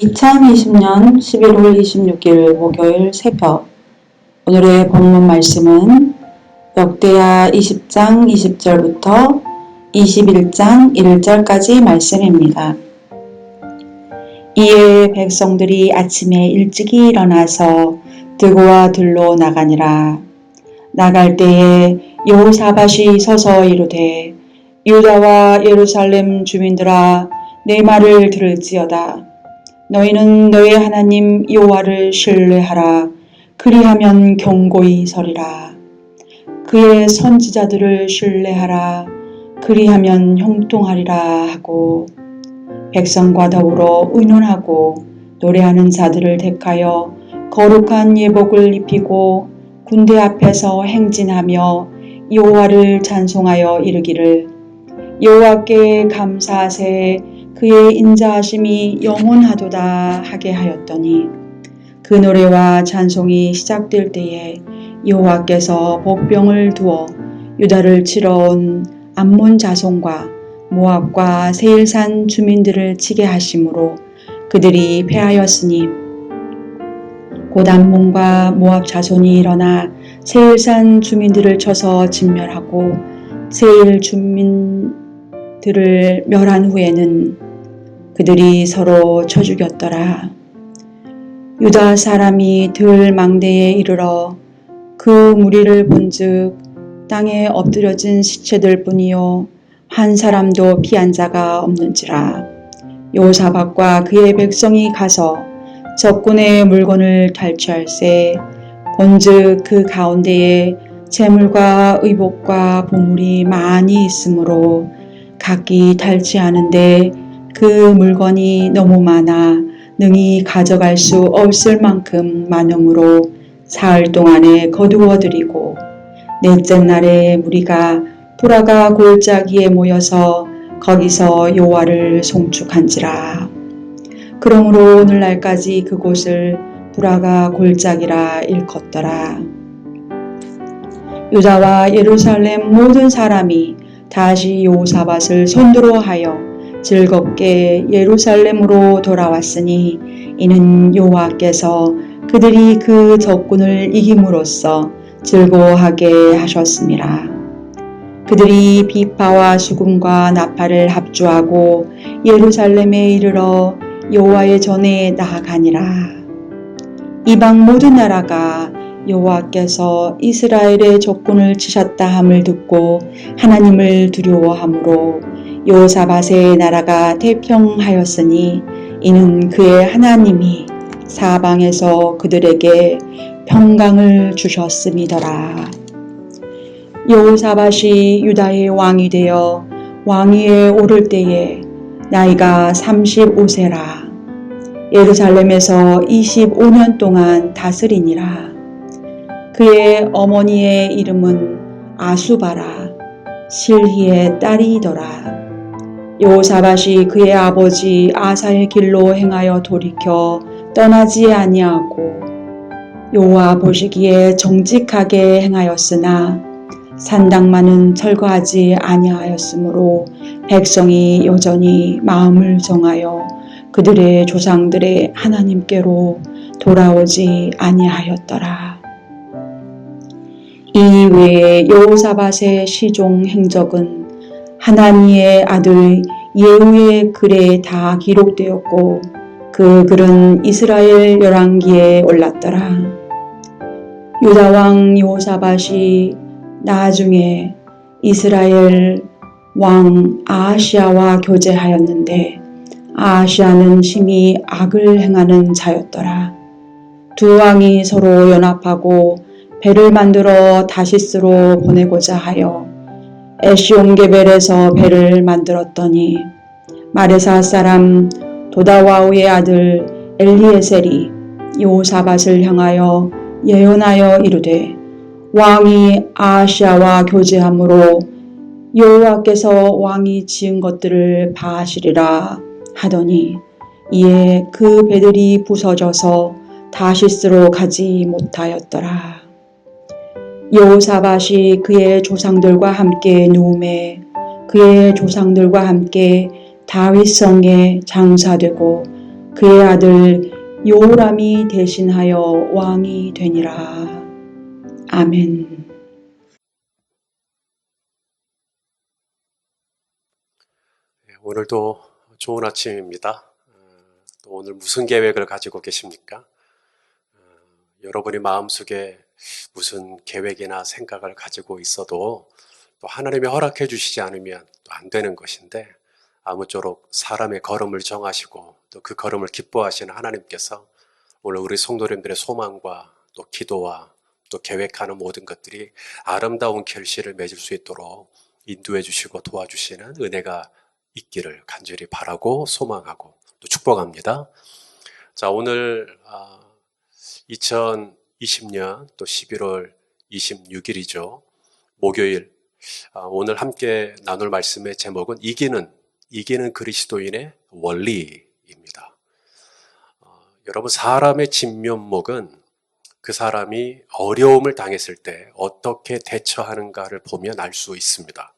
2020년 11월 26일 목요일 새벽. 오늘의 본문 말씀은 역대하 20장 20절부터 21장 1절까지 말씀입니다. 이에 백성들이 아침에 일찍이 일어나서 드고와 들로 나가니라. 나갈 때에 여호사밧이 서서 이르되 유다와 예루살렘 주민들아, 내 말을 들을지어다. 너희는 너희 하나님 여호와를 신뢰하라. 그리하면 견고히 서리라. 그의 선지자들을 신뢰하라. 그리하면 형통하리라 하고, 백성과 더불어 의논하고 노래하는 자들을 택하여 거룩한 예복을 입히고 군대 앞에서 행진하며 여호와를 찬송하여 이르기를, 여호와께 감사하세, 그의 인자하심이 영원하도다 하게 하였더니, 그 노래와 찬송이 시작될 때에 여호와께서 복병을 두어 유다를 치러 온 암몬 자손과 모압과 세일산 주민들을 치게 하심으로 그들이 패하였으니, 곧 암몬과 모압 자손이 일어나 세일산 주민들을 쳐서 진멸하고 세일 주민들을 멸한 후에는 그들이 서로 쳐 죽였더라. 유다 사람이 들 망대에 이르러 그 무리를 본즉 땅에 엎드려진 시체들 뿐이요 한 사람도 피한 자가 없는지라. 여호사밧과 그의 백성이 가서 적군의 물건을 탈취할세, 본즉 그 가운데에 재물과 의복과 보물이 많이 있으므로 각기 탈취하는데 그 물건이 너무 많아 능히 가져갈 수 없을 만큼 많음으로 사흘 동안에 거두어들이고, 넷째 날에 무리가 브라가 골짜기에 모여서 거기서 여호와를 송축한지라. 그러므로 오늘날까지 그곳을 브라가 골짜기라 일컫더라. 유다와 예루살렘 모든 사람이 다시 여호사밧을 선두로 하여 즐겁게 예루살렘으로 돌아왔으니, 이는 여호와께서 그들이 그 적군을 이김으로써 즐거워하게 하셨습니다. 그들이 비파와 수금과 나팔을 합주하고 예루살렘에 이르러 여호와의 전에 나아가니라. 이방 모든 나라가 여호와께서 이스라엘의 적군을 치셨다 함을 듣고 하나님을 두려워하므로 여호사밧의 나라가 태평하였으니, 이는 그의 하나님이 사방에서 그들에게 평강을 주셨음이더라. 여호사밧이 유다의 왕이 되어 왕위에 오를 때에 나이가 35세라. 예루살렘에서 25년 동안 다스리니라. 그의 어머니의 이름은 아수바라, 실히의 딸이더라. 여호사밧이 그의 아버지 아사의 길로 행하여 돌이켜 떠나지 아니하고 여호와 보시기에 정직하게 행하였으나 산당만은 철거하지 아니하였으므로 백성이 여전히 마음을 정하여 그들의 조상들의 하나님께로 돌아오지 아니하였더라. 이 외에 여호사밧의 시종 행적은 하나니의 아들 예후의 글에 다 기록되었고, 그 글은 이스라엘 열왕기에 올랐더라. 유다 왕 여호사밧이 나중에 이스라엘 왕 아하시아와 교제하였는데, 아하시아는 심히 악을 행하는 자였더라. 두 왕이 서로 연합하고 배를 만들어 다시스로 보내고자 하여 에시온게벨에서 배를 만들었더니, 마레사 사람 도다와우의 아들 엘리에셀이 여호사밧을 향하여 예언하여 이르되, 왕이 아하시아와 교제함으로 여호와께서 왕이 지은 것들을 봐하시리라 하더니, 이에 그 배들이 부서져서 다시스로 가지 못하였더라. 여호사밧이 그의 조상들과 함께 누움에 그의 조상들과 함께 다윗성에 장사되고 그의 아들 여호람이 대신하여 왕이 되니라. 아멘. 오늘도 좋은 아침입니다. 또 오늘 무슨 계획을 가지고 계십니까? 여러분이 마음속에 무슨 계획이나 생각을 가지고 있어도 또 하나님이 허락해 주시지 않으면 또 안 되는 것인데, 아무쪼록 사람의 걸음을 정하시고 또 그 걸음을 기뻐하시는 하나님께서 오늘 우리 성도님들의 소망과 또 기도와 또 계획하는 모든 것들이 아름다운 결실을 맺을 수 있도록 인도해 주시고 도와주시는 은혜가 있기를 간절히 바라고 소망하고 또 축복합니다. 자, 오늘 2020년 또 11월 26일이죠. 목요일. 오늘 함께 나눌 말씀의 제목은 이기는 그리스도인의 원리입니다. 여러분, 사람의 진면목은 그 사람이 어려움을 당했을 때 어떻게 대처하는가를 보면 알 수 있습니다.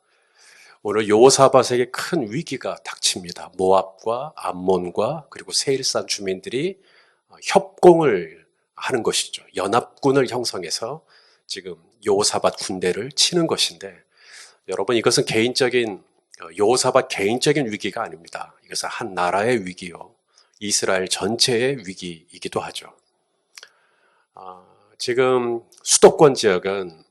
오늘 여호사밧에게 큰 위기가 닥칩니다. 모압과 암몬과 그리고 세일산 주민들이 협공을 하는 것이죠. 연합군을 형성해서 지금 여호사밧 군대를 치는 것인데, 여러분, 이것은 여호사밧 개인적인 위기가 아닙니다. 이것은 한 나라의 위기요, 이스라엘 전체의 위기이기도 하죠. 지금 수도권 지역은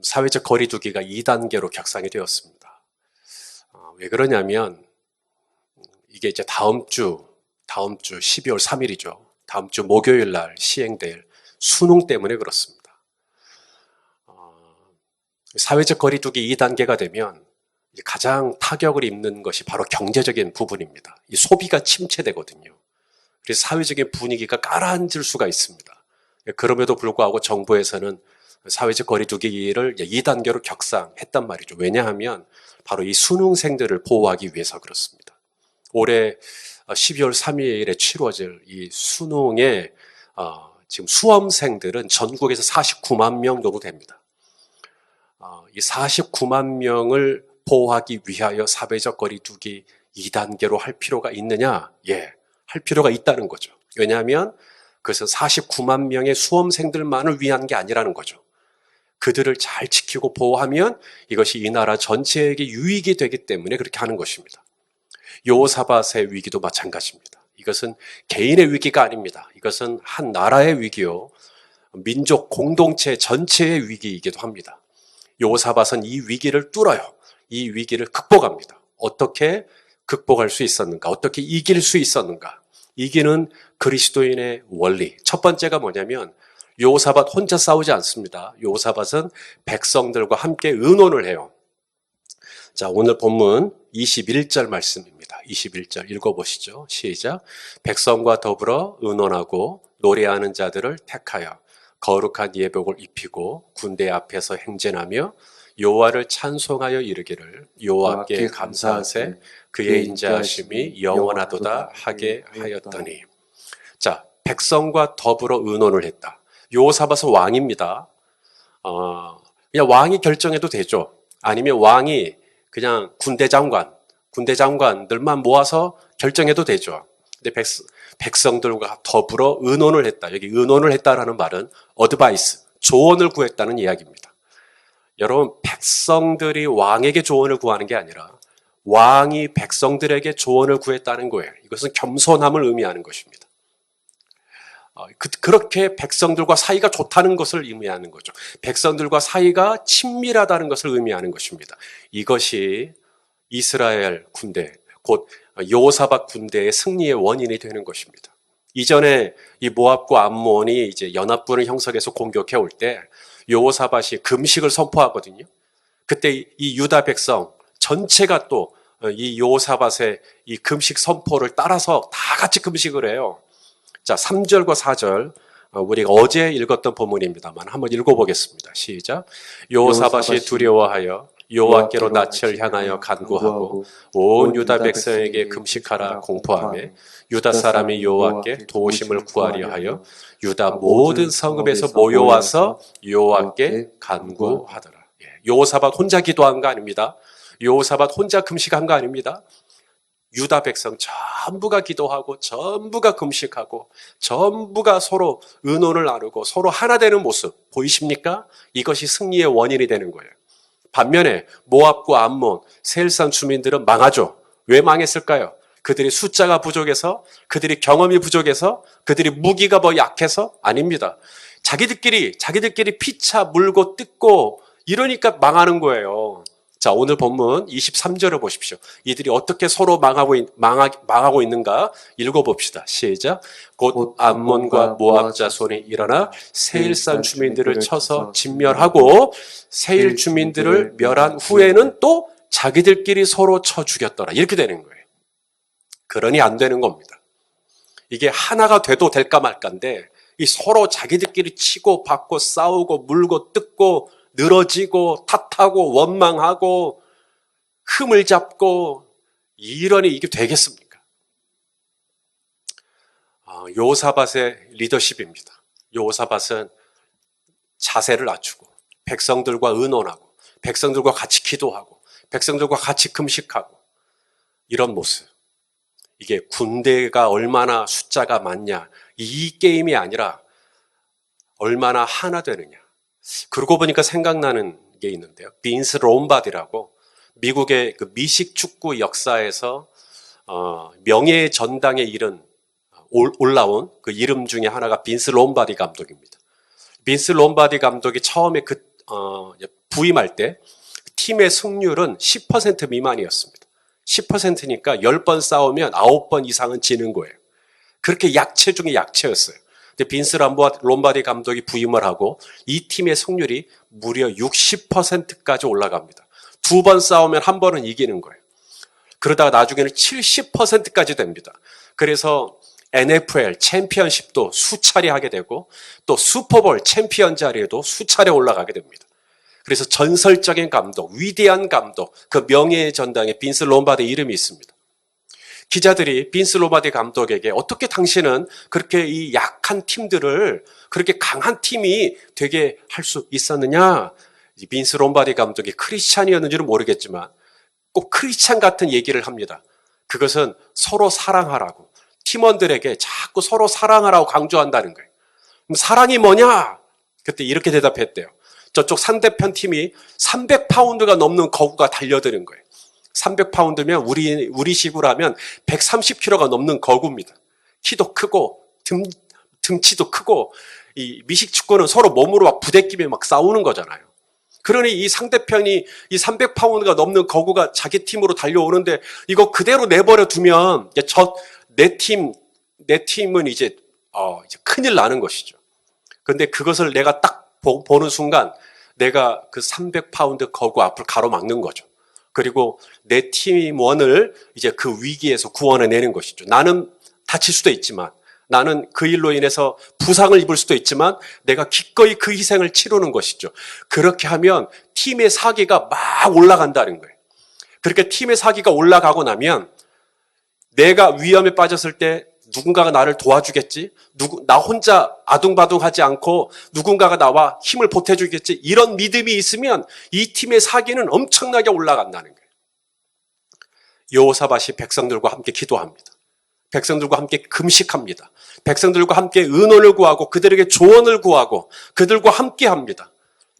사회적 거리두기가 2단계로 격상이 되었습니다. 왜 그러냐면 이게 이제 다음 주 12월 3일이죠. 다음 주 목요일 날 시행될 수능 때문에 그렇습니다. 사회적 거리두기 2단계가 되면 가장 타격을 입는 것이 바로 경제적인 부분입니다. 이 소비가 침체되거든요. 그래서 사회적인 분위기가 가라앉을 수가 있습니다. 그럼에도 불구하고 정부에서는 사회적 거리두기를 2단계로 격상했단 말이죠. 왜냐하면 바로 이 수능생들을 보호하기 위해서 그렇습니다. 올해 12월 3일에 치러질 이 수능에 지금 수험생들은 전국에서 49만 명 정도 됩니다. 이 49만 명을 보호하기 위하여 사회적 거리두기 2단계로 할 필요가 있느냐? 예, 할 필요가 있다는 거죠. 왜냐하면 그것은 49만 명의 수험생들만을 위한 게 아니라는 거죠. 그들을 잘 지키고 보호하면 이것이 이 나라 전체에게 유익이 되기 때문에 그렇게 하는 것입니다. 여호사밧의 위기도 마찬가지입니다. 이것은 개인의 위기가 아닙니다. 이것은 한 나라의 위기요, 민족 공동체 전체의 위기이기도 합니다. 여호사밧은 이 위기를 뚫어요. 이 위기를 극복합니다. 어떻게 극복할 수 있었는가? 어떻게 이길 수 있었는가? 이기는 그리스도인의 원리. 첫 번째가 뭐냐면 여호사밧 혼자 싸우지 않습니다. 여호사밧은 백성들과 함께 의논을 해요. 자, 오늘 본문 21절 말씀입니다. 21절 읽어보시죠. 시작. 백성과 더불어 의논하고 노래하는 자들을 택하여 거룩한 예복을 입히고 군대 앞에서 행진하며 여호와를 찬송하여 이르기를 여호와께 감사하세 그의 인자하심이 영원하도다 하게 하였더니. 자, 백성과 더불어 의논을 했다. 여호사밧은 왕입니다. 그냥 왕이 결정해도 되죠. 아니면 왕이 그냥 군대 장관들만 모아서 결정해도 되죠. 근데 백성들과 더불어 의논을 했다. 여기 의논을 했다라는 말은 어드바이스, 조언을 구했다는 이야기입니다. 여러분, 백성들이 왕에게 조언을 구하는 게 아니라 왕이 백성들에게 조언을 구했다는 거예요. 이것은 겸손함을 의미하는 것입니다. 그렇게 백성들과 사이가 좋다는 것을 의미하는 거죠. 백성들과 사이가 친밀하다는 것을 의미하는 것입니다. 이것이 이스라엘 군대, 곧 여호사밧 군대의 승리의 원인이 되는 것입니다. 이전에 이 모압과 암몬이 이제 연합군을 형성해서 공격해 올 때 여호사밧이 금식을 선포하거든요. 그때 이 유다 백성 전체가 또 이 여호사밧의 이 금식 선포를 따라서 다 같이 금식을 해요. 자, 3절과 4절 우리가 어제 읽었던 본문입니다만 한번 읽어보겠습니다. 시작. 여호사밧이 두려워하여 여호와께로 낯을 향하여 간구하고 온 유다 백성에게 금식하라 공포하며 유다 사람이 여호와께 도우심을 구하려 하여 유다 모든 성읍에서 모여와서 여호와께 간구하더라. 여호사밧 혼자 기도한 거 아닙니다. 여호사밧 혼자 금식한 거 아닙니다. 유다 백성 전부가 기도하고 전부가 금식하고 전부가 서로 의논을 나누고 서로 하나 되는 모습 보이십니까? 이것이 승리의 원인이 되는 거예요. 반면에 모압과 암몬, 세일산 주민들은 망하죠. 왜 망했을까요? 그들이 숫자가 부족해서, 그들이 경험이 부족해서, 그들이 무기가 뭐 약해서? 아닙니다. 자기들끼리 피차 물고 뜯고 이러니까 망하는 거예요. 자, 오늘 본문 23절을 보십시오. 이들이 어떻게 서로 망하고 있는가 읽어봅시다. 시작. 곧 암몬과 모압 자손이 일어나 세일산 주민들을 쳐서 진멸하고 세일 주민들을 멸한 후에는 또 자기들끼리 서로 쳐 죽였더라. 이렇게 되는 거예요. 그러니 안 되는 겁니다. 이게 하나가 돼도 될까 말까인데 이 서로 자기들끼리 치고 받고 싸우고 물고 뜯고 늘어지고 탓하고 원망하고 흠을 잡고 이러니 이게 되겠습니까? 여호사밧의 리더십입니다. 여호사밧은 자세를 낮추고 백성들과 의논하고 백성들과 같이 기도하고 백성들과 같이 금식하고 이런 모습. 이게 군대가 얼마나 숫자가 많냐 이 게임이 아니라 얼마나 하나 되느냐. 그러고 보니까 생각나는 게 있는데요. 빈스 롬바디라고 미국의 그 미식 축구 역사에서 명예의 전당에 올라온 그 이름 중에 하나가 빈스 롬바디 감독입니다. 빈스 롬바디 감독이 처음에 부임할 때 팀의 승률은 10% 미만이었습니다. 10%니까 10번 싸우면 9번 이상은 지는 거예요. 그렇게 약체 중에 약체였어요. 근데 빈스 롬바디 감독이 부임을 하고 이 팀의 승률이 무려 60%까지 올라갑니다. 2번 싸우면 1번은 이기는 거예요. 그러다가 나중에는 70%까지 됩니다. 그래서 NFL 챔피언십도 수차례 하게 되고 또 슈퍼볼 챔피언 자리에도 수차례 올라가게 됩니다. 그래서 전설적인 감독, 위대한 감독, 그 명예의 전당에 빈스 롬바디 이름이 있습니다. 기자들이 빈스 롬바디 감독에게 어떻게 당신은 그렇게 이 약한 팀들을 그렇게 강한 팀이 되게 할 수 있었느냐? 빈스 롬바디 감독이 크리스찬이었는지는 모르겠지만 꼭 크리스찬 같은 얘기를 합니다. 그것은 서로 사랑하라고 팀원들에게 자꾸 서로 사랑하라고 강조한다는 거예요. 그럼 사랑이 뭐냐? 그때 이렇게 대답했대요. 저쪽 상대편 팀이 300파운드가 넘는 거구가 달려드는 거예요. 300파운드면 우리 식으로 하면 130kg가 넘는 거구입니다. 키도 크고 등치도 크고 이 미식 축구는 서로 몸으로 막 부대끼며 막 싸우는 거잖아요. 그러니 이 상대편이 이 300파운드가 넘는 거구가 자기 팀으로 달려오는데 이거 그대로 내버려 두면 내 팀은 이제 큰일 나는 것이죠. 근데 그것을 내가 딱 보는 순간 내가 그 300파운드 거구 앞을 가로막는 거죠. 그리고 내 팀원을 이제 그 위기에서 구원해내는 것이죠. 나는 다칠 수도 있지만 나는 그 일로 인해서 부상을 입을 수도 있지만 내가 기꺼이 그 희생을 치르는 것이죠. 그렇게 하면 팀의 사기가 막 올라간다는 거예요. 그렇게 팀의 사기가 올라가고 나면 내가 위험에 빠졌을 때 누군가가 나를 도와주겠지? 나 혼자 아둥바둥하지 않고 누군가가 나와 힘을 보태주겠지? 이런 믿음이 있으면 이 팀의 사기는 엄청나게 올라간다는 거예요. 여호사밧이 백성들과 함께 기도합니다. 백성들과 함께 금식합니다. 백성들과 함께 의논을 구하고 그들에게 조언을 구하고 그들과 함께 합니다.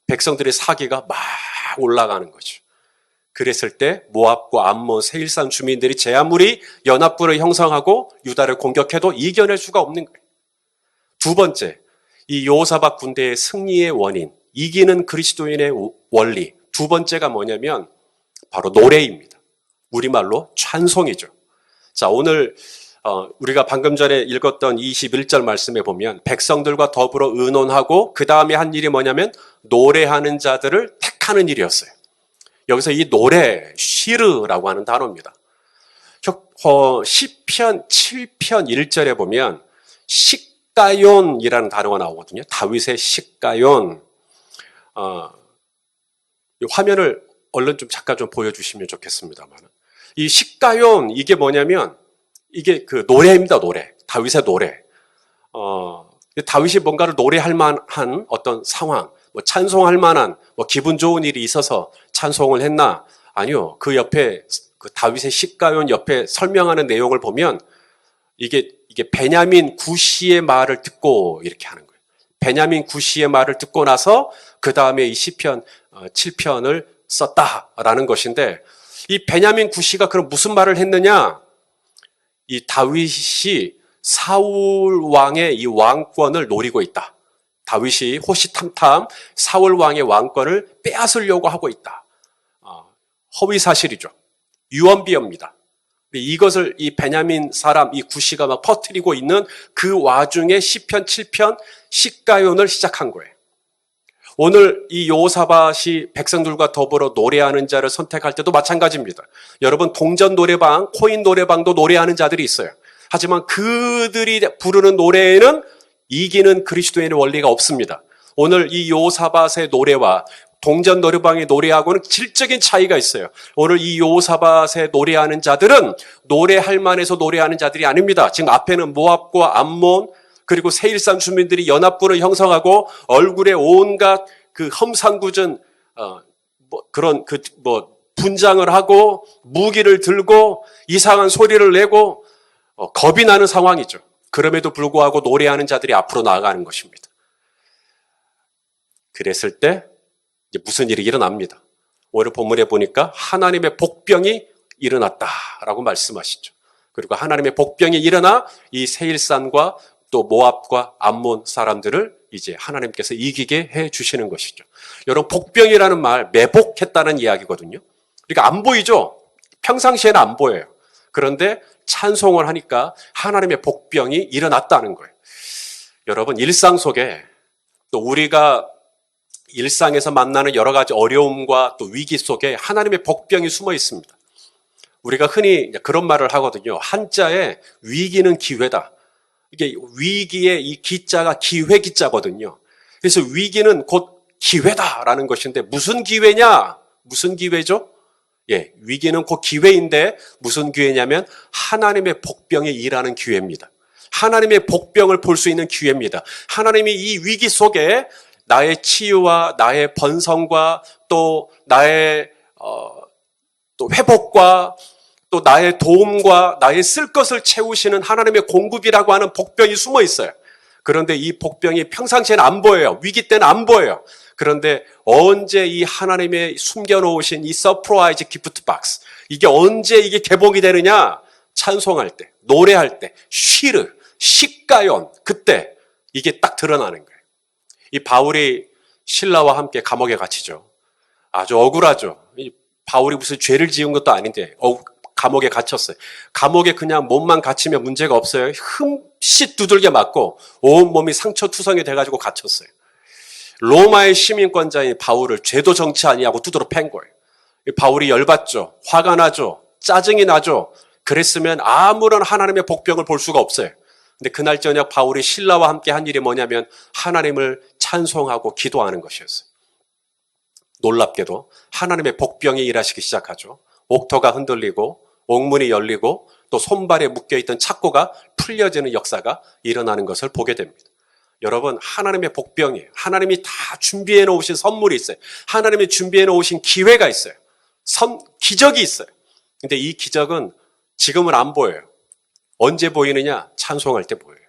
백성들의 사기가 막 올라가는 거죠. 그랬을 때 모압과 암몬, 세일산 주민들이 제 아무리 연합군을 형성하고 유다를 공격해도 이겨낼 수가 없는 거예요. 두 번째, 이 여호사밧 군대의 승리의 원인, 이기는 그리스도인의 원리. 두 번째가 뭐냐면 바로 노래입니다. 우리말로 찬송이죠. 자, 오늘 우리가 방금 전에 읽었던 21절 말씀에 보면 백성들과 더불어 의논하고 그 다음에 한 일이 뭐냐면 노래하는 자들을 택하는 일이었어요. 여기서 이 노래, 시르라고 하는 단어입니다. 시편 7편 1절에 보면 식가욘이라는 단어가 나오거든요. 다윗의 식가욘. 화면을 얼른 좀 잠깐 좀 보여주시면 좋겠습니다만. 이 식가욘, 이게 뭐냐면 이게 그 노래입니다, 노래. 다윗의 노래. 다윗이 뭔가를 노래할 만한 어떤 상황, 뭐 찬송할 만한 뭐 기분 좋은 일이 있어서 찬송을 했나? 아니요. 그 옆에 그 다윗의 시가연 옆에 설명하는 내용을 보면 이게 베냐민 구시의 말을 듣고 이렇게 하는 거예요. 베냐민 구시의 말을 듣고 나서 그 다음에 이 시편 7편을 썼다라는 것인데, 이 베냐민 구시가 그럼 무슨 말을 했느냐? 이 다윗이 사울 왕의 이 왕권을 노리고 있다. 다윗이 호시탐탐 사울 왕의 왕권을 빼앗으려고 하고 있다. 허위 사실이죠. 유언비어입니다. 이것을 이 베냐민 사람 이 구시가 막 퍼뜨리고 있는 그 와중에 시편 7편 시가연을 시작한 거예요. 오늘 이 여호사밧이 백성들과 더불어 노래하는 자를 선택할 때도 마찬가지입니다. 여러분, 동전 노래방, 코인 노래방도 노래하는 자들이 있어요. 하지만 그들이 부르는 노래에는 이기는 그리스도인의 원리가 없습니다. 오늘 이 여호사밧의 노래와 동전 노래방의 노래하고는 질적인 차이가 있어요. 오늘 이 여호사밧의 노래하는 자들은 노래할 만해서 노래하는 자들이 아닙니다. 지금 앞에는 모압과 암몬 그리고 세일산 주민들이 연합군을 형성하고 얼굴에 온갖 그 험상궂은 분장을 하고 무기를 들고 이상한 소리를 내고 겁이 나는 상황이죠. 그럼에도 불구하고 노래하는 자들이 앞으로 나아가는 것입니다. 그랬을 때 이제 무슨 일이 일어납니다. 오늘 본문에 보니까 하나님의 복병이 일어났다라고 말씀하시죠. 그리고 하나님의 복병이 일어나 이 세일산과 또 모압과 암몬 사람들을 이제 하나님께서 이기게 해 주시는 것이죠. 여러분, 복병이라는 말, 매복했다는 이야기거든요. 그러니까 안 보이죠? 평상시에는 안 보여요. 그런데 찬송을 하니까 하나님의 복병이 일어났다는 거예요. 여러분, 일상 속에 또 우리가 일상에서 만나는 여러 가지 어려움과 또 위기 속에 하나님의 복병이 숨어 있습니다. 우리가 흔히 그런 말을 하거든요. 한자에 위기는 기회다. 이게 위기의 이 기자가 기회 기자거든요. 그래서 위기는 곧 기회다라는 것인데 무슨 기회냐? 무슨 기회죠? 예, 위기는 곧 기회인데 무슨 기회냐면 하나님의 복병이 일하는 기회입니다. 하나님의 복병을 볼 수 있는 기회입니다. 하나님이 이 위기 속에 나의 치유와 나의 번성과 또 나의 또 회복과 또 나의 도움과 나의 쓸 것을 채우시는 하나님의 공급이라고 하는 복병이 숨어 있어요. 그런데 이 복병이 평상시에는 안 보여요. 위기 때는 안 보여요. 그런데 언제 이 하나님의 숨겨놓으신 이 서프라이즈 기프트 박스, 이게 언제 이게 개봉이 되느냐? 찬송할 때, 노래할 때, 쉬르, 시가연, 그때 이게 딱 드러나는 거예요. 이 바울이 신라와 함께 감옥에 갇히죠. 아주 억울하죠. 바울이 무슨 죄를 지은 것도 아닌데 감옥에 갇혔어요. 감옥에 그냥 몸만 갇히면 문제가 없어요. 흠칫 두들겨 맞고 온몸이 상처투성이 돼가지고 갇혔어요. 로마의 시민권자인 바울을 죄도 정치 아니하고 두드러 팬 거예요. 바울이 열받죠. 화가 나죠. 짜증이 나죠. 그랬으면 아무런 하나님의 복병을 볼 수가 없어요. 근데 그날 저녁 바울이 신라와 함께 한 일이 뭐냐면 하나님을 찬송하고 기도하는 것이었어요. 놀랍게도 하나님의 복병이 일하시기 시작하죠. 옥토가 흔들리고 옥문이 열리고 또 손발에 묶여있던 착고가 풀려지는 역사가 일어나는 것을 보게 됩니다. 여러분, 하나님의 복병이에요. 하나님이 다 준비해 놓으신 선물이 있어요. 하나님이 준비해 놓으신 기회가 있어요. 기적이 있어요. 근데 이 기적은 지금은 안 보여요. 언제 보이느냐? 찬송할 때 보여요.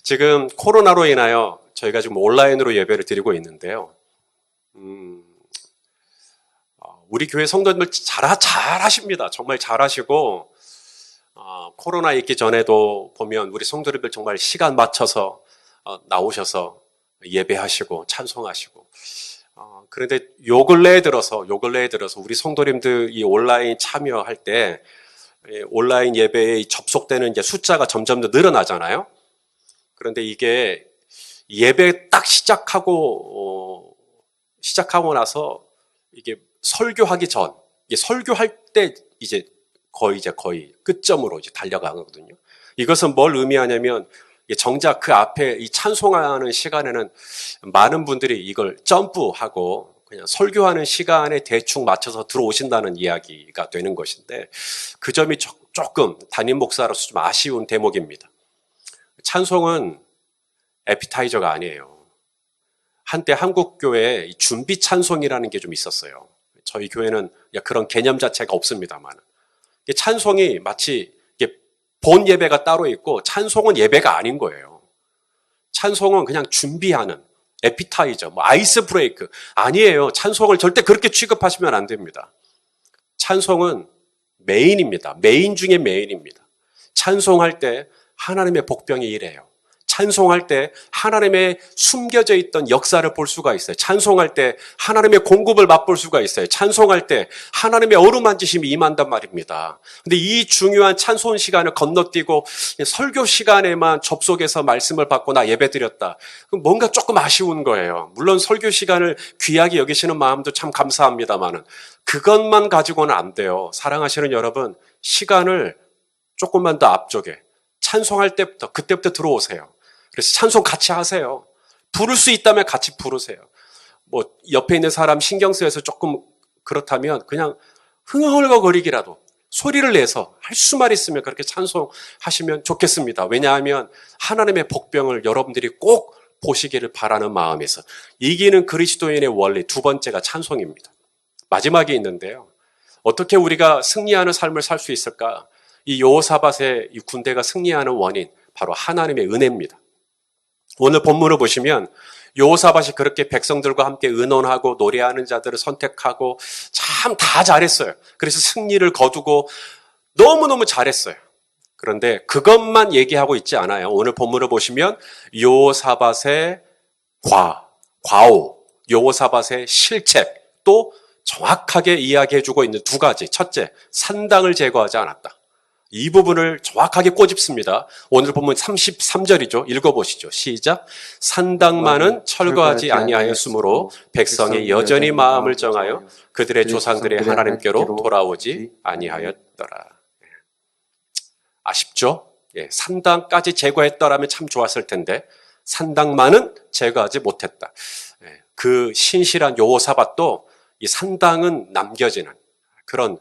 지금 코로나로 인하여 저희가 지금 온라인으로 예배를 드리고 있는데요. 우리 교회 성도님들 잘하십니다. 정말 잘하시고 코로나 있기 전에도 보면 우리 성도님들 정말 시간 맞춰서 나오셔서 예배하시고 찬송하시고 그런데 요 근래에 들어서 우리 성도님들 이 온라인 참여할 때 온라인 예배에 접속되는 이제 숫자가 점점 더 늘어나잖아요. 그런데 이게 예배 딱 시작하고 나서 이게 설교하기 전, 이게 설교할 때 이제 거의 끝점으로 이제 달려가거든요. 이것은 뭘 의미하냐면 정작 그 앞에 이 찬송하는 시간에는 많은 분들이 이걸 점프하고 그냥 설교하는 시간에 대충 맞춰서 들어오신다는 이야기가 되는 것인데 그 점이 조금 담임 목사로서 좀 아쉬운 대목입니다. 찬송은 에피타이저가 아니에요. 한때 한국교회에 준비 찬송이라는 게 좀 있었어요. 저희 교회는 그런 개념 자체가 없습니다만 찬송이 마치 본 예배가 따로 있고 찬송은 예배가 아닌 거예요. 찬송은 그냥 준비하는 에피타이저, 아이스 브레이크 아니에요. 찬송을 절대 그렇게 취급하시면 안 됩니다. 찬송은 메인입니다. 메인 중에 메인입니다. 찬송할 때 하나님의 복병이 일해요. 찬송할 때 하나님의 숨겨져 있던 역사를 볼 수가 있어요. 찬송할 때 하나님의 공급을 맛볼 수가 있어요. 찬송할 때 하나님의 어루만지심이 임한단 말입니다. 근데 이 중요한 찬송 시간을 건너뛰고 설교 시간에만 접속해서 말씀을 받고 나 예배드렸다. 그럼 뭔가 조금 아쉬운 거예요. 물론 설교 시간을 귀하게 여기시는 마음도 참 감사합니다만은 그것만 가지고는 안 돼요. 사랑하시는 여러분, 시간을 조금만 더 앞쪽에 찬송할 때부터 그때부터 들어오세요. 그래서 찬송 같이 하세요. 부를 수 있다면 같이 부르세요. 옆에 있는 사람 신경 쓰여서 조금 그렇다면 그냥 흥얼거리기라도 소리를 내서 할 수만 있으면 그렇게 찬송하시면 좋겠습니다. 왜냐하면 하나님의 복병을 여러분들이 꼭 보시기를 바라는 마음에서 이기는 그리스도인의 원리 두 번째가 찬송입니다. 마지막에 있는데요. 어떻게 우리가 승리하는 삶을 살 수 있을까? 이 여호사밧의 이 군대가 승리하는 원인 바로 하나님의 은혜입니다. 오늘 본문을 보시면 여호사밧이 그렇게 백성들과 함께 의논하고 노래하는 자들을 선택하고 참 다 잘했어요. 그래서 승리를 거두고 너무너무 잘했어요. 그런데 그것만 얘기하고 있지 않아요. 오늘 본문을 보시면 여호사밧의 과오, 여호사밧의 실책, 또 정확하게 이야기해주고 있는 두 가지. 첫째, 산당을 제거하지 않았다. 이 부분을 정확하게 꼬집습니다. 오늘 보면 33절이죠. 읽어보시죠. 시작. 산당만은 철거하지 아니하였으므로 백성이 여전히 마음을 정하여 그들의 조상들의 하나님께로 돌아오지 아니하였더라. 아쉽죠? 산당까지 제거했더라면 참 좋았을 텐데 산당만은 제거하지 못했다. 그 신실한 여호사밧도 이 산당은 남겨지는 그런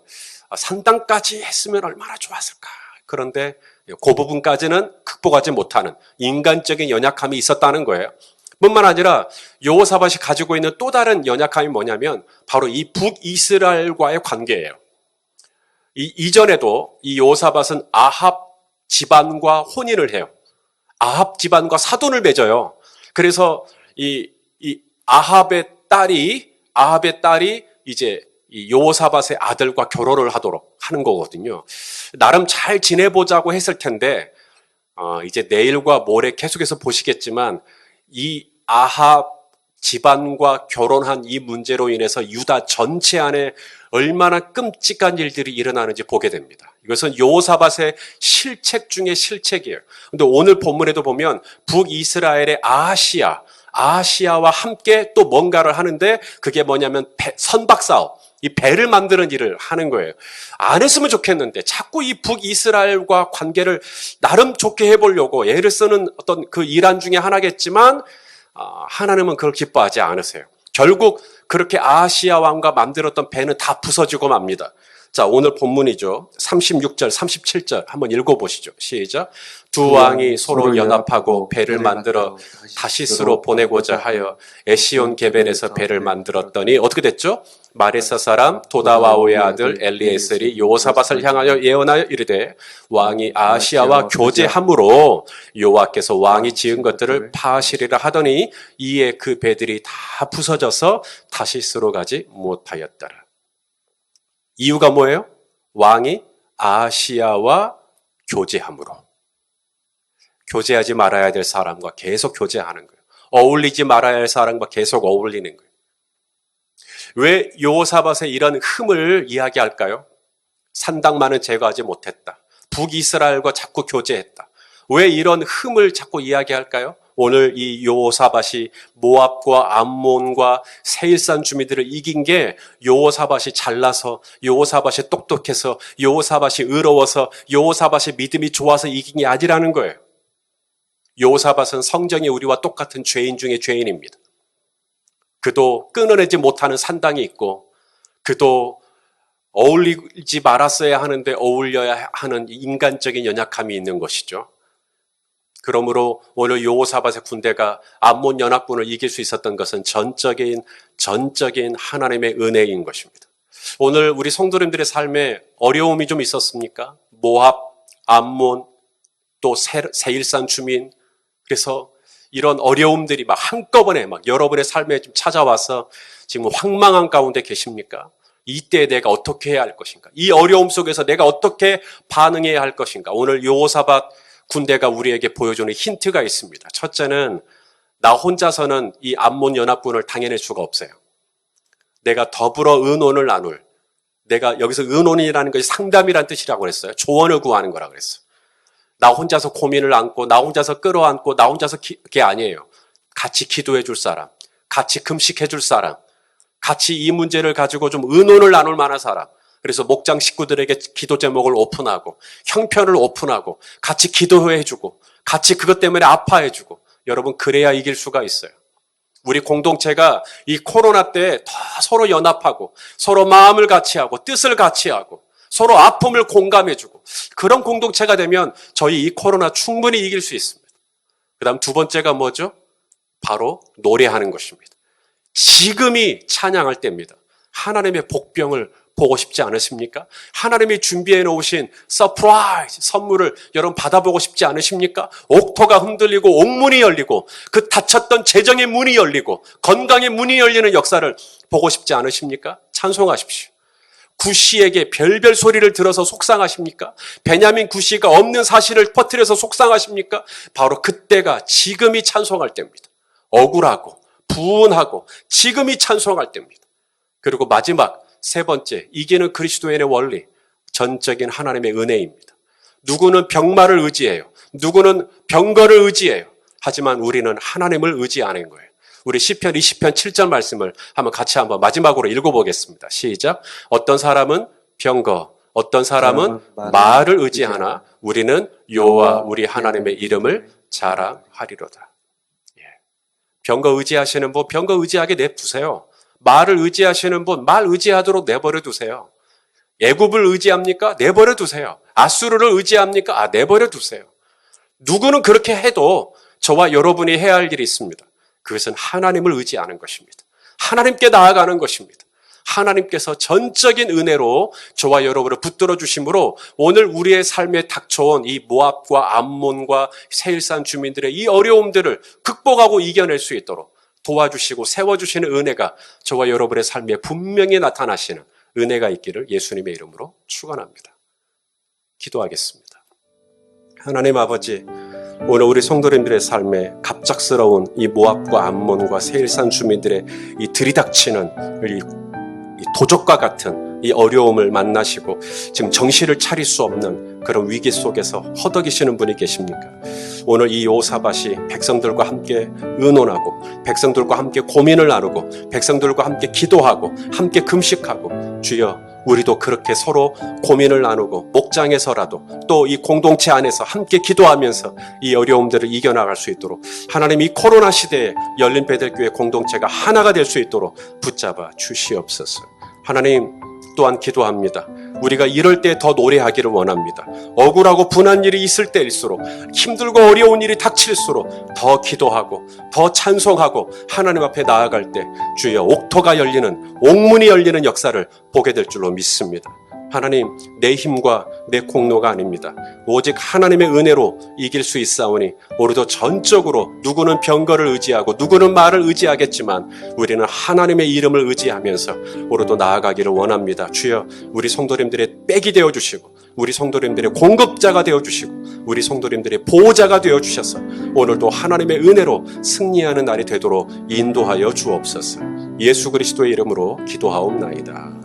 산당까지 했으면 얼마나 좋았을까. 그런데 그 부분까지는 극복하지 못하는 인간적인 연약함이 있었다는 거예요. 뿐만 아니라 여호사밧이 가지고 있는 또 다른 연약함이 뭐냐면 바로 이 북이스라엘과의 관계예요. 이전에도 이 여호사밧은 아합 집안과 혼인을 해요. 아합 집안과 사돈을 맺어요. 그래서 이 아합의 딸이 이제 이 여호사밧의 아들과 결혼을 하도록 하는 거거든요. 나름 잘 지내보자고 했을 텐데 이제 내일과 모레 계속해서 보시겠지만 이 아합 집안과 결혼한 이 문제로 인해서 유다 전체 안에 얼마나 끔찍한 일들이 일어나는지 보게 됩니다. 이것은 여호사밧의 실책 중에 실책이에요. 근데 오늘 본문에도 보면 북이스라엘의 아하시야와 함께 또 뭔가를 하는데 그게 뭐냐면 선박사업. 이 배를 만드는 일을 하는 거예요. 안 했으면 좋겠는데 자꾸 이 북이스라엘과 관계를 나름 좋게 해보려고 애를 쓰는 어떤 그 일환 중에 하나겠지만 하나님은 그걸 기뻐하지 않으세요. 결국 그렇게 아하시야 왕과 만들었던 배는 다 부서지고 맙니다. 자, 오늘 본문이죠. 36절, 37절 한번 읽어보시죠. 시작. 두 왕이 서로 연합하고 배를 만들어 다시스로 보내고자 하여 에시온 게벨에서 배를 만들었더니 어떻게 됐죠? 마레사 사람 도다와오의 아들 엘리에셀이 여호사밧을 향하여 예언하여 이르되 왕이 아하시야와 교제함으로 여호와께서 왕이 지은 것들을 파하시리라 하더니 이에 그 배들이 다 부서져서 다시스로 가지 못하였더라. 이유가 뭐예요? 왕이 아하시야와 교제함으로. 교제하지 말아야 될 사람과 계속 교제하는 거예요. 어울리지 말아야 할 사람과 계속 어울리는 거예요. 왜 여호사밧의 이런 흠을 이야기할까요? 산당만은 제거하지 못했다. 북이스라엘과 자꾸 교제했다. 왜 이런 흠을 자꾸 이야기할까요? 오늘 이 여호사밧이 모압과 암몬과 세일산 주민들을 이긴 게 여호사밧이 잘나서, 여호사밧이 똑똑해서, 여호사밧이 의로워서, 여호사밧이 믿음이 좋아서 이긴 게 아니라는 거예요. 여호사밧은 성정이 우리와 똑같은 죄인 중에 죄인입니다. 그도 끊어내지 못하는 산당이 있고 그도 어울리지 말았어야 하는데 어울려야 하는 인간적인 연약함이 있는 것이죠. 그러므로 오늘 여호사밧의 군대가 암몬 연합군을 이길 수 있었던 것은 전적인 하나님의 은혜인 것입니다. 오늘 우리 성도님들의 삶에 어려움이 좀 있었습니까? 모압, 암몬, 또 세일산 주민. 그래서 이런 어려움들이 막 한꺼번에 막 여러분의 삶에 좀 찾아와서 지금 황망한 가운데 계십니까? 이때 내가 어떻게 해야 할 것인가? 이 어려움 속에서 내가 어떻게 반응해야 할 것인가? 오늘 여호사밧 군대가 우리에게 보여주는 힌트가 있습니다. 첫째는 나 혼자서는 이 암몬 연합군을 당해낼 수가 없어요. 내가 더불어 의논을 나눌, 내가 여기서 의논이라는 것이 상담이라는 뜻이라고 그랬어요. 조언을 구하는 거라고 그랬어요. 나 혼자서 고민을 안고, 나 혼자서 끌어안고, 나 혼자서 그게 아니에요. 같이 기도해 줄 사람, 같이 금식해 줄 사람, 같이 이 문제를 가지고 좀 의논을 나눌 만한 사람. 그래서 목장 식구들에게 기도 제목을 오픈하고, 형편을 오픈하고, 같이 기도해 주고, 같이 그것 때문에 아파해 주고. 여러분, 그래야 이길 수가 있어요. 우리 공동체가 이 코로나 때 더 서로 연합하고, 서로 마음을 같이 하고, 뜻을 같이 하고, 서로 아픔을 공감해주고, 그런 공동체가 되면 저희 이 코로나 충분히 이길 수 있습니다. 그 다음 두 번째가 뭐죠? 바로 노래하는 것입니다. 지금이 찬양할 때입니다. 하나님의 복병을 보고 싶지 않으십니까? 하나님이 준비해 놓으신 서프라이즈 선물을 여러분 받아보고 싶지 않으십니까? 옥토가 흔들리고 옥문이 열리고 그 닫혔던 재정의 문이 열리고 건강의 문이 열리는 역사를 보고 싶지 않으십니까? 찬송하십시오. 구시에게 별별 소리를 들어서 속상하십니까? 베냐민 구시가 없는 사실을 퍼뜨려서 속상하십니까? 바로 그때가 지금이 찬송할 때입니다. 억울하고 분하고 지금이 찬송할 때입니다. 그리고 마지막 세 번째, 이기는 그리스도인의 원리, 전적인 하나님의 은혜입니다. 누구는 병마를 의지해요. 누구는 병거를 의지해요. 하지만 우리는 하나님을 의지하는 거예요. 우리 시편 20편 7절 말씀을 같이 한번 마지막으로 읽어보겠습니다. 시작. 어떤 사람은 병거, 어떤 사람은 말을 의지하나 우리는 여호와 우리 하나님의 이름을 자랑하리로다. 병거 의지하시는 분, 병거 의지하게 냅두세요. 말을 의지하시는 분, 말 의지하도록 내버려 두세요. 애굽을 의지합니까? 내버려 두세요. 아수르를 의지합니까? 내버려 두세요. 누구는 그렇게 해도 저와 여러분이 해야 할 일이 있습니다. 그것은 하나님을 의지하는 것입니다. 하나님께 나아가는 것입니다. 하나님께서 전적인 은혜로 저와 여러분을 붙들어 주심으로 오늘 우리의 삶에 닥쳐온 이 모압과 암몬과 세일산 주민들의 이 어려움들을 극복하고 이겨낼 수 있도록 도와주시고 세워주시는 은혜가 저와 여러분의 삶에 분명히 나타나시는 은혜가 있기를 예수님의 이름으로 축원합니다. 기도하겠습니다. 하나님 아버지, 오늘 우리 성도님들의 삶에 갑작스러운 이 모압과 암몬과 세일산 주민들의 이 들이닥치는 이 도적과 같은 이 어려움을 만나시고 지금 정신을 차릴 수 없는 그런 위기 속에서 허덕이시는 분이 계십니까? 오늘 이 여호사밧이 백성들과 함께 의논하고 백성들과 함께 고민을 나누고 백성들과 함께 기도하고 함께 금식하고 주여 우리도 그렇게 서로 고민을 나누고 목장에서라도 또 이 공동체 안에서 함께 기도하면서 이 어려움들을 이겨나갈 수 있도록 하나님 이 코로나 시대에 열린 베들교회 공동체가 하나가 될 수 있도록 붙잡아 주시옵소서. 하나님 또한 기도합니다. 우리가 이럴 때 더 노래하기를 원합니다. 억울하고 분한 일이 있을 때일수록 힘들고 어려운 일이 닥칠수록 더 기도하고 더 찬송하고 하나님 앞에 나아갈 때 주여 옥토가 열리는 옥문이 열리는 역사를 보게 될 줄로 믿습니다. 하나님 내 힘과 내 공로가 아닙니다. 오직 하나님의 은혜로 이길 수 있사오니 우리도 전적으로 누구는 병거를 의지하고 누구는 말을 의지하겠지만 우리는 하나님의 이름을 의지하면서 우리도 나아가기를 원합니다. 주여 우리 성도님들의 백이 되어주시고 우리 성도님들의 공급자가 되어주시고 우리 성도님들의 보호자가 되어주셔서 오늘도 하나님의 은혜로 승리하는 날이 되도록 인도하여 주옵소서. 예수 그리스도의 이름으로 기도하옵나이다.